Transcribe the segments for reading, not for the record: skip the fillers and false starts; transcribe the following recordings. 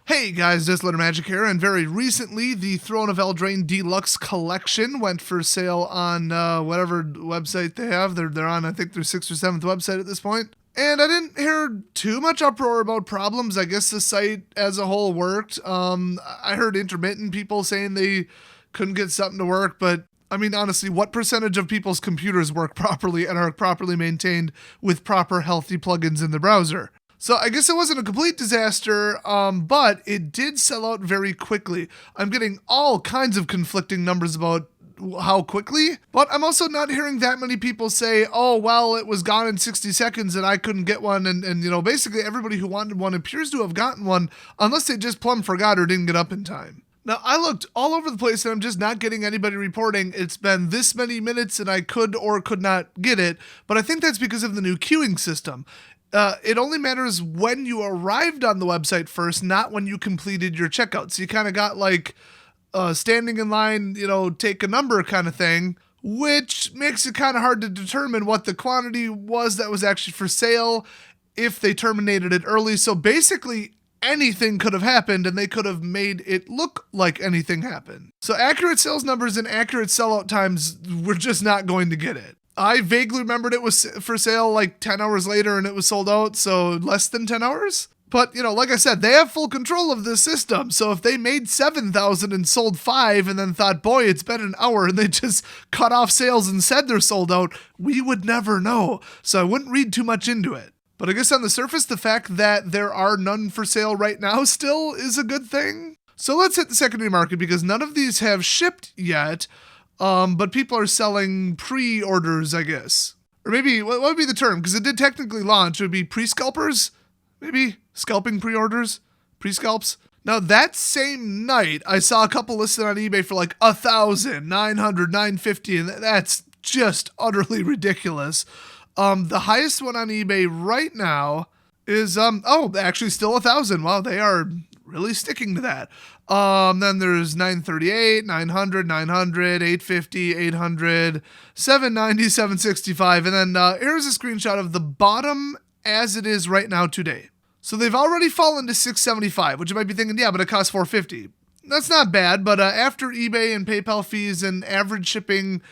Hey guys, Disletter Magic here, and very recently the Throne of Eldraine Deluxe Collection went for sale on whatever website they have. They're on, I think, their 6th or 7th website at this point. And I didn't hear too much uproar about problems. I guess the site as a whole worked. I heard intermittent people saying they couldn't get something to work, but I mean, honestly, what percentage of people's computers work properly and are properly maintained with proper healthy plugins in the browser? So I guess it wasn't a complete disaster, but it did sell out very quickly. I'm getting all kinds of conflicting numbers about how quickly, but I'm also not hearing that many people say, oh, well, it was gone in 60 seconds and I couldn't get one. And you know, basically everybody who wanted one appears to have gotten one unless they just plumb forgot or didn't get up in time. Now, I looked all over the place and I'm just not getting anybody reporting it's been this many minutes and I could or could not get it, but I think that's because of the new queuing system. It only matters when you arrived on the website first, not when you completed your checkout. So you kind of got like standing in line, you know, take a number kind of thing, which makes it kind of hard to determine what the quantity was that was actually for sale if they terminated it early. So basically anything could have happened and they could have made it look like anything happened. So accurate sales numbers and accurate sellout times, we're just not going to get it. I vaguely remembered it was for sale like 10 hours later and it was sold out, so less than 10 hours. But, you know, like I said, they have full control of this system. So if they made 7,000 and sold 5 and then thought, boy, it's been an hour, and they just cut off sales and said they're sold out, we would never know. So I wouldn't read too much into it. But I guess on the surface, the fact that there are none for sale right now still is a good thing. So let's hit the secondary market because none of these have shipped yet. But people are selling pre-orders, I guess. Or maybe, what would be the term? Because it did technically launch. It would be pre-scalpers? Maybe? Scalping pre-orders? Pre-scalps? Now, that same night, I saw a couple listed on eBay for like 1,000, 900, 950, and that's just utterly ridiculous. The highest one on eBay right now is, actually still 1,000. Wow, they are really sticking to that. Then there's 938, 900, 900, 850, 800, 790, 765. And then here's a screenshot of the bottom as it is right now today. So they've already fallen to 675, which you might be thinking, yeah, but it costs 450. That's not bad, but after eBay and PayPal fees and average shipping,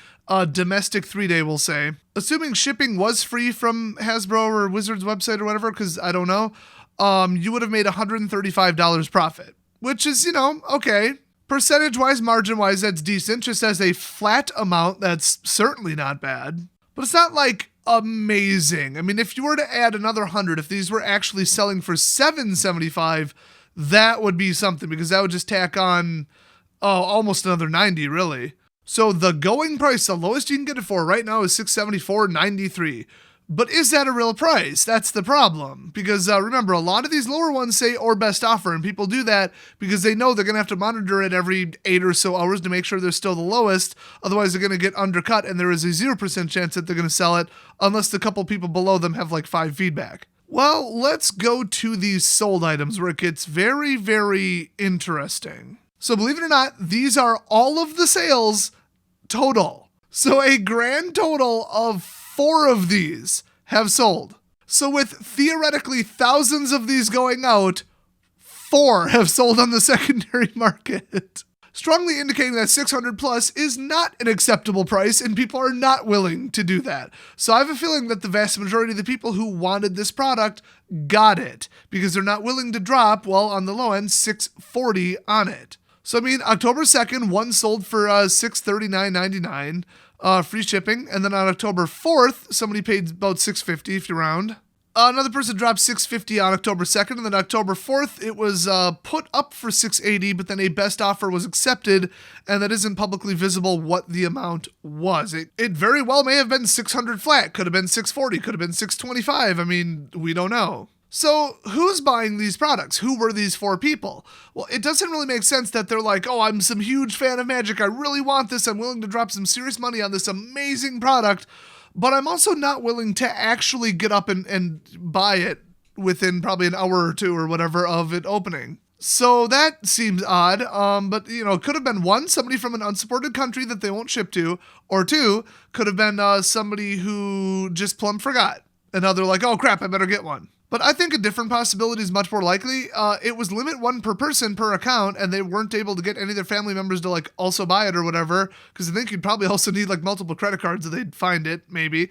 domestic 3-day, we'll say, assuming shipping was free from Hasbro or Wizards website or whatever, because I don't know, you would have made $135 profit. Which is, you know, okay. Percentage-wise, margin-wise, that's decent. Just as a flat amount, that's certainly not bad. But it's not, like, amazing. I mean, if you were to add another 100, if these were actually selling for $775, that would be something. Because that would just tack on, almost another 90, really. So the going price, the lowest you can get it for right now is $674.93. But is that a real price? That's the problem. Because remember, a lot of these lower ones say or best offer, and people do that because they know they're going to have to monitor it every 8 or so hours to make sure they're still the lowest. Otherwise, they're going to get undercut, and there is a 0% chance that they're going to sell it unless the couple people below them have like 5 feedback. Well, let's go to these sold items where it gets very, very interesting. So believe it or not, these are all of the sales total. So a grand total of 4 of these have sold. So with theoretically thousands of these going out, 4 have sold on the secondary market. Strongly indicating that 600 plus is not an acceptable price and people are not willing to do that. So I have a feeling that the vast majority of the people who wanted this product got it because they're not willing to drop, well, on the low end, $640 on it. So I mean, October 2nd, one sold for $639.99. Free shipping, and then on October 4th, somebody paid about $650 if you round. Another person dropped $650 on October 2nd, and then October 4th, it was put up for $680, but then a best offer was accepted, and that isn't publicly visible what the amount was. It very well may have been $600 flat, could have been $640, could have been $625. I mean, we don't know. So who's buying these products? Who were these 4 people? Well, it doesn't really make sense that they're like, oh, I'm some huge fan of Magic. I really want this. I'm willing to drop some serious money on this amazing product, but I'm also not willing to actually get up and buy it within probably an hour or 2 or whatever of it opening. So that seems odd, but, you know, it could have been 1, somebody from an unsupported country that they won't ship to, or 2, could have been somebody who just plumb forgot. And now they're like, oh, crap, I better get one. But I think a different possibility is much more likely. It was limit one per person per account, and they weren't able to get any of their family members to like also buy it or whatever, because I think you'd probably also need like multiple credit cards if they'd find it, maybe.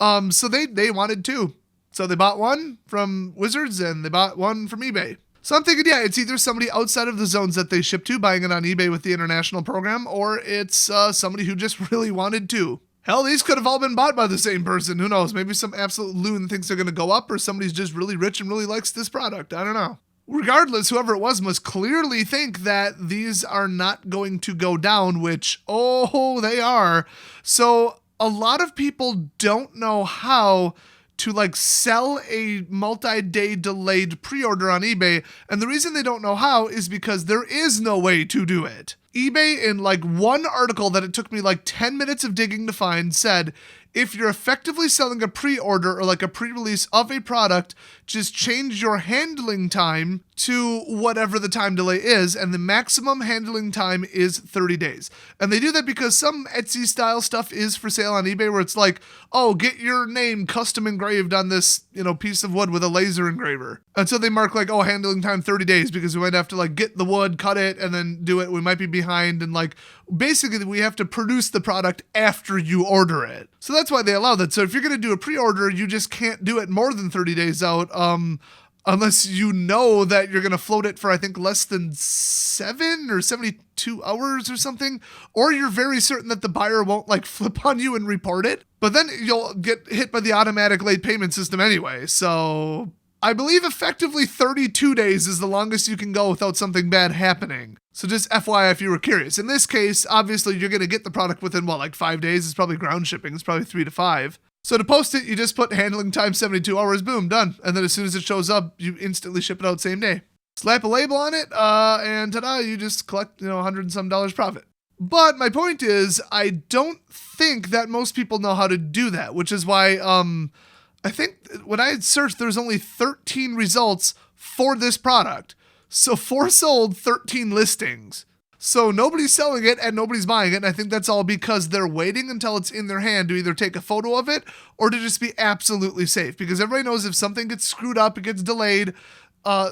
So they wanted two. So they bought one from Wizards and they bought one from eBay. So I'm thinking, yeah, it's either somebody outside of the zones that they ship to buying it on eBay with the international program, or it's somebody who just really wanted two. Hell, these could have all been bought by the same person. Who knows? Maybe some absolute loon thinks they're going to go up, or somebody's just really rich and really likes this product. I don't know. Regardless, whoever it was must clearly think that these are not going to go down, which, oh, they are. So a lot of people don't know how to like sell a multi-day delayed pre-order on eBay. And the reason they don't know how is because there is no way to do it. eBay, in like one article that it took me like 10 minutes of digging to find, said, if you're effectively selling a pre-order or like a pre-release of a product, just change your handling time to whatever the time delay is, and the maximum handling time is 30 days. And they do that because some Etsy style stuff is for sale on eBay where it's like, oh, get your name custom engraved on this, piece of wood with a laser engraver. And so they mark like, oh, handling time 30 days because we might have to like get the wood, cut it, and then do it. We might be behind, and like basically we have to produce the product after you order it. So that's why they allow that. So if you're going to do a pre-order, you just can't do it more than 30 days out, unless you know that you're going to float it for, I think, less than 7 or 72 hours or something, or you're very certain that the buyer won't like flip on you and report it. But then you'll get hit by the automatic late payment system anyway. So I believe effectively 32 days is the longest you can go without something bad happening. So just FYI if you were curious. In this case, obviously you're going to get the product within, like 5 days? It's probably ground shipping. It's probably 3 to 5. So to post it, you just put handling time 72 hours, boom, done. And then as soon as it shows up, you instantly ship it out same day. Slap a label on it, and ta-da, you just collect, $100 and some profit. But my point is, I don't think that most people know how to do that, which is why I think when I had searched, there's only 13 results for this product. So 4 sold, 13 listings. So nobody's selling it and nobody's buying it. And I think that's all because they're waiting until it's in their hand to either take a photo of it or to just be absolutely safe. Because everybody knows if something gets screwed up, it gets delayed,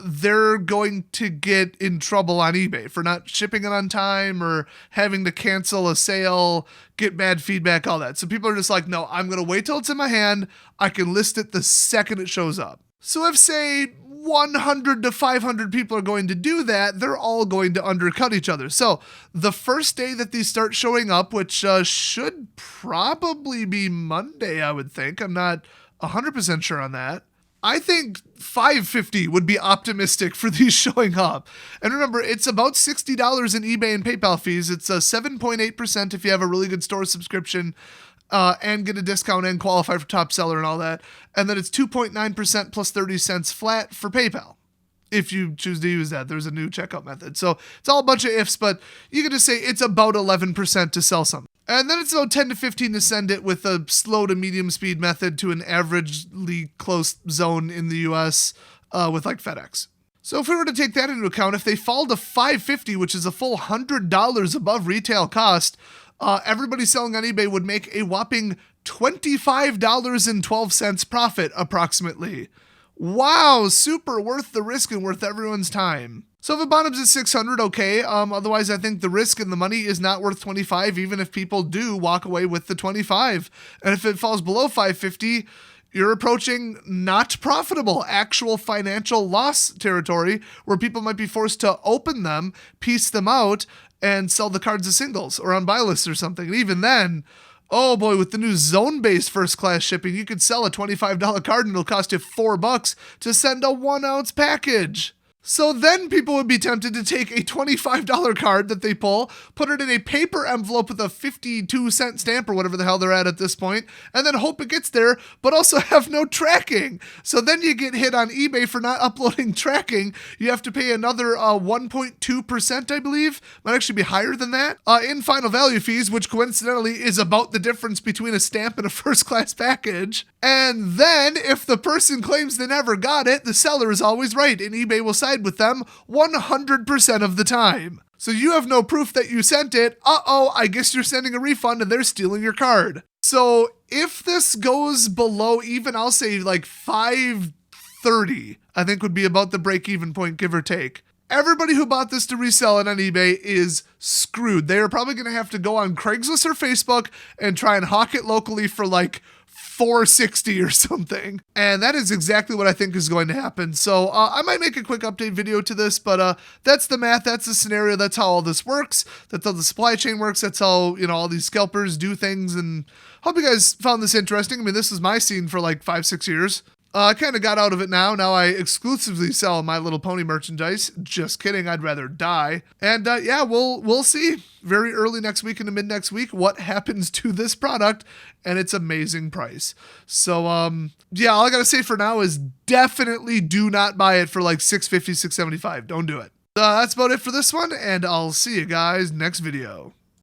they're going to get in trouble on eBay for not shipping it on time or having to cancel a sale, get bad feedback, all that. So people are just like, no, I'm going to wait till it's in my hand. I can list it the second it shows up. So if, say, 100 to 500 people are going to do that, they're all going to undercut each other. So the first day that these start showing up, which should probably be Monday, I would think. I'm not 100% sure on that. I think 550 would be optimistic for these showing up. And remember, it's about $60 in eBay and PayPal fees. It's 7.8% if you have a really good store subscription and get a discount and qualify for top seller and all that. And then it's 2.9% plus 30 cents flat for PayPal if you choose to use that. There's a new checkout method. So it's all a bunch of ifs, but you can just say it's about 11% to sell something. And then it's about 10 to 15 to send it with a slow to medium speed method to an averagely close zone in the US with like FedEx. So if we were to take that into account, if they fall to $550, which is a full $100 above retail cost, everybody selling on eBay would make a whopping $25.12 profit approximately. Wow, super worth the risk and worth everyone's time. So if it bottoms at 600, okay. Otherwise, I think the risk and the money is not worth 25, even if people do walk away with the 25. And if it falls below 550, you're approaching not profitable, actual financial loss territory where people might be forced to open them, piece them out, and sell the cards as singles or on buy lists or something. And even then, oh boy, with the new zone-based first-class shipping, you could sell a $25 card and it'll cost you $4 to send a 1-ounce package. So then people would be tempted to take a $25 card that they pull, put it in a paper envelope with a 52-cent stamp or whatever the hell they're at this point, and then hope it gets there, but also have no tracking. So then you get hit on eBay for not uploading tracking. You have to pay another 1.2%, I believe. Might actually be higher than that, in final value fees, which coincidentally is about the difference between a stamp and a first-class package. And then, if the person claims they never got it, the seller is always right, and eBay will side with them 100% of the time. So you have no proof that you sent it. I guess you're sending a refund and they're stealing your card. So if this goes below even, I'll say like 530 30, I think would be about the break-even point, give or take. Everybody who bought this to resell it on eBay is screwed. They are probably going to have to go on Craigslist or Facebook and try and hawk it locally for like $460 or something. And that is exactly what I think is going to happen. So I might make a quick update video to this, but that's the math, that's the scenario, that's how all this works, that's how the supply chain works, that's how, you know, all these scalpers do things. And hope you guys found this interesting. I mean, this is my scene for like 5-6 years. I kind of got out of it now. Now I exclusively sell My Little Pony merchandise. Just kidding. I'd rather die. And yeah, we'll see very early next week into mid next week what happens to this product and its amazing price. So yeah, all I got to say for now is definitely do not buy it for like $650, $675. Don't do it. That's about it for this one, and I'll see you guys next video.